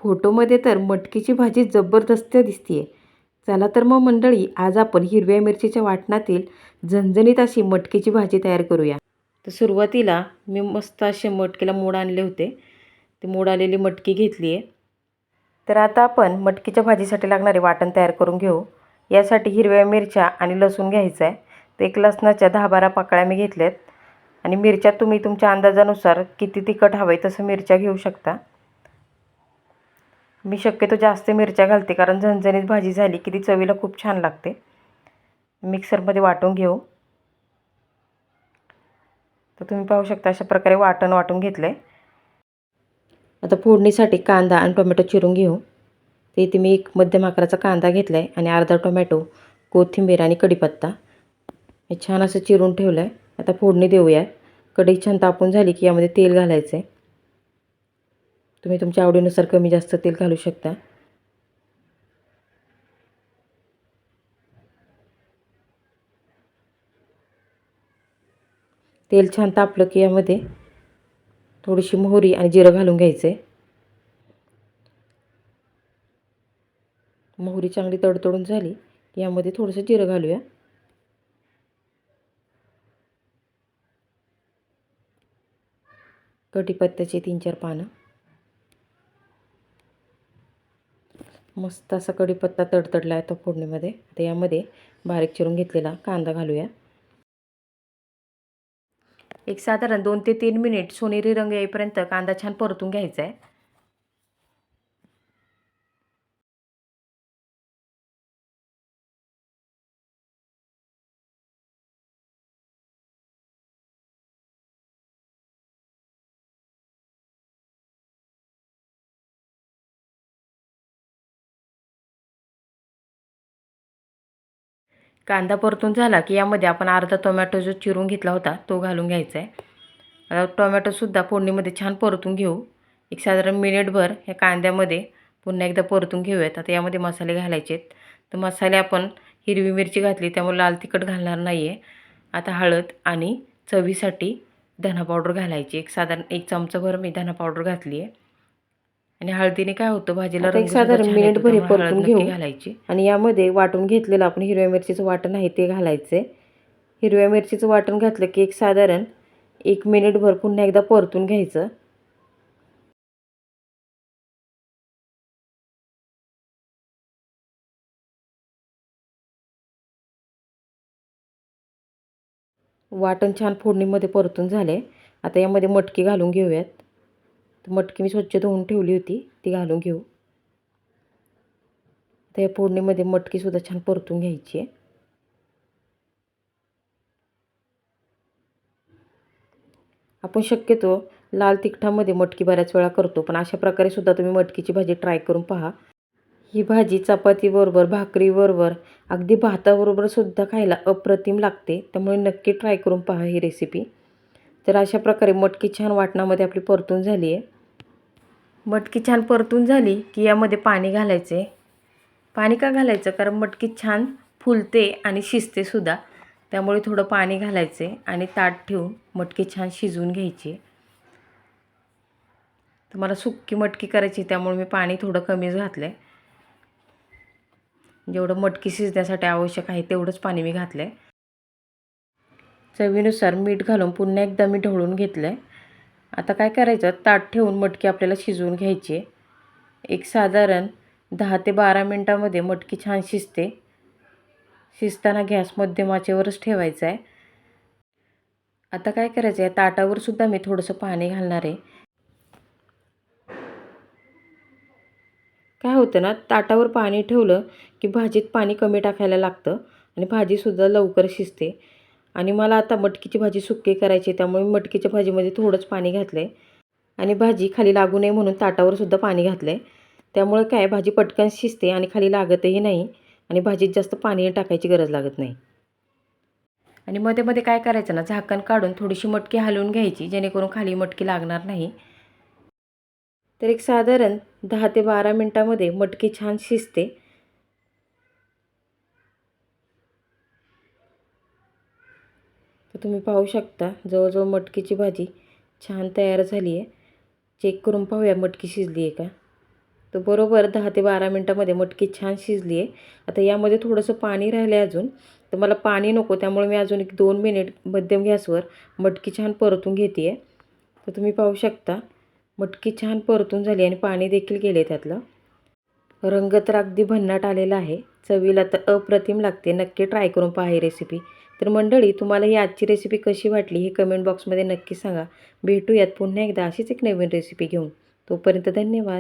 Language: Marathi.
फोटोमध्ये तर मटकीची भाजी जबरदस्त दिसतीये. चला तर मग मंडळी, आज आपण हिरव्या मिरचीच्या वाटणातील झणझणीत अशी मटकीची भाजी तयार करूया. तर सुरुवातीला मी मस्त असे मटकीला मोड आणले होते. ते मोड आलेली मटकी घेतली आहे. तर आता आपण मटकीच्या भाजीसाठी लागणारे वाटण तयार करून घेऊ. यासाठी हिरव्या मिरच्या आणि लसूण घ्यायचं आहे. तर एक लसणाच्या 10-12 पाकळ्या मी घेतल्यात. आणि मिरच्या तुम्ही तुमच्या अंदाजानुसार किती तिखट हवं आहे तसं मिरच्या घेऊ शकता. मी शक्यतो जास्त मिरच्या घालते, कारण झणझणीत भाजी झाली की ती चवीला खूप छान लागते. मिक्सरमध्ये वाटून घेऊ. तर तुम्ही पाहू शकता अशा प्रकारे वाटून घेतलं आहे. आता फोडणीसाठी कांदा आणि टोमॅटो चिरून घेऊ. तर इथे मी एक मध्यम आकाराचा कांदा घेतला आहे आणि अर्धा टोमॅटो, कोथिंबीर आणि कढीपत्ता हे छान असं चिरून ठेवलं आहे. आता फोडणी देऊया. कढई छान तापून झाली की यामध्ये तेल घालायचं आहे. तुम्ही तुमच्या आवडीनुसार कमी जास्त तेल घालू शकता. तेल छान तापलं की यामध्ये थोडीशी मोहरी आणि जिरं घालून घ्यायचं आहे. मोहरी चांगली तडतडून झाली की यामध्ये थोडंसं जिरं घालूया. कढीपत्त्याचे 3-4 पानं. मस्त असा कढीपत्ता तडतडला आहे तो फोडणीमध्ये. आता यामध्ये बारीक चिरून घेतलेला कांदा घालूया. एक साधारण 2 ते 3 मिनिट सोनेरी रंग येईपर्यंत कांदा छान परतून घ्यायचा आहे. कांदा परतून झाला की यामध्ये आपण अर्धा टोमॅटो जो चिरून घेतला होता तो घालून घ्यायचा आहे. आता टोमॅटोसुद्धा फोडणीमध्ये छान परतून घेऊ. एक साधारण मिनिटभर ह्या कांद्यामध्ये पुन्हा एकदा परतून घेऊयात. आता यामध्ये मसाले घालायचे आहेत. तर मसाले आपण हिरवी मिरची घातली त्यामुळे लाल तिखट घालणार नाही आहे. आता हळद आणि चवीसाठी धना पावडर घालायची. एक साधारण 1 चमचाभर मी धना पावडर घातली आहे. आणि हळदीने काय होतं भाजीला रंग सुद्धा छान येतो. मिनिटभर परतून घेऊ घालायची. आणि यामध्ये वाटून घेतलेलं आपण हिरव्या मिरचीचं वाटण आहे ते घालायचं आहे. हिरव्या मिरचीचं वाटण घातलं की एक साधारण 1 मिनिटभर पुन्हा एकदा परतून घ्यायचं. वाटण छान फोडणीमध्ये परतून झाले. आता यामध्ये मटकी घालून घेऊयात. तर मटकी मी स्वच्छ धुवून ठेवली होती ती घालून घेऊ. तर या फोडणीमध्ये मटकीसुद्धा छान परतून घ्यायची आहे. आपण शक्यतो लाल तिखटामध्ये मटकी बऱ्याच वेळा करतो, पण अशा प्रकारे सुद्धा तुम्ही मटकीची भाजी ट्राय करून पहा. ही भाजी चपातीबरोबर, भाकरीबरोबर, अगदी भाताबरोबर सुद्धा खायला अप्रतिम लागते. त्यामुळे नक्की ट्राय करून पहा ही रेसिपी. तर अशा प्रकारे मटकी छान वाटणामध्ये आपली परतून झाली आहे. मटकी छान परतून झाली की यामध्ये पाणी घालायचे. पाणी का घालायचं? कारण मटकी छान फुलते आणि शिजते सुद्धा. त्यामुळे थोडं पाणी घालायचे आणि ताट ठेवून मटकी छान शिजवून घ्यायची. तर मला सुक्की मटकी करायची त्यामुळे मी पाणी थोडं कमीच घातलं आहे. जेवढं मटकी शिजण्यासाठी आवश्यक आहे तेवढंच पाणी मी घातलं आहे. चवीनुसार मीठ घालून पुन्हा एकदा मी ढवळून घेतलं आहे. आता काय करायचं, ताट ठेवून मटकी आपल्याला शिजवून घ्यायची आहे. एक साधारण 10 ते 12 मिनटामध्ये मटकी छान शिजते. शिजताना गॅस मध्यम आचेवरच ठेवायचा आहे. आता काय करायचं आहे, ताटावर सुद्धा मी थोडंसं पाणी घालणार आहे. काय होतं ना, ताटावर पाणी ठेवलं की भाजीत पाणी कमी टाकायला लागतं आणि भाजीसुद्धा लवकर शिजते. आणि मला आता मटकीची भाजी सुक्की करायची त्यामुळे मी मटकीच्या भाजीमध्ये थोडंच पाणी घातलं आहे. आणि भाजी खाली लागू नये म्हणून ताटावर सुद्धा पाणी घातलं आहे. त्यामुळे काय भाजी पटकन शिजते आणि खाली लागतही नाही आणि भाजीत जास्त पाणी टाकायची गरज लागत नाही. आणि मध्ये मध्ये काय करायचं ना, झाकण काढून थोडीशी मटकी हलवून घ्यायची जेणेकरून खाली मटकी लागणार नाही. तर एक साधारण 10 ते 12 मिनटामध्ये मटकी छान शिजते. तर तुम्ही पाहू शकता जवळजवळ मटकीची भाजी छान तयार झाली आहे. चेक करून पाहूया मटकी शिजली आहे का. तर बरोबर 10 ते 12 मिनटामध्ये मटकी छान शिजली आहे. आता यामध्ये थोडंसं पाणी राहिलं आहे अजून. तर मला पाणी नको, त्यामुळे मी अजून एक 2 मिनिट मध्यम गॅसवर मटकी छान परतून घेते आहे. तर तुम्ही पाहू शकता मटकी छान परतून झाली आणि पाणी देखील गेले त्यातलं. रंग तर अगदी भन्नाट आलेला आहे. चवीला तर अप्रतिम लागते. नक्की ट्राय करून पहा ही रेसिपी. तर मंडळी, तुम्हाला ही आजची रेसिपी कशी वाटली हे कमेंट बॉक्समध्ये नक्की सांगा. भेटूयात पुन्हा एकदा अशीच एक नवीन रेसिपी घेऊन. तोपर्यंत धन्यवाद.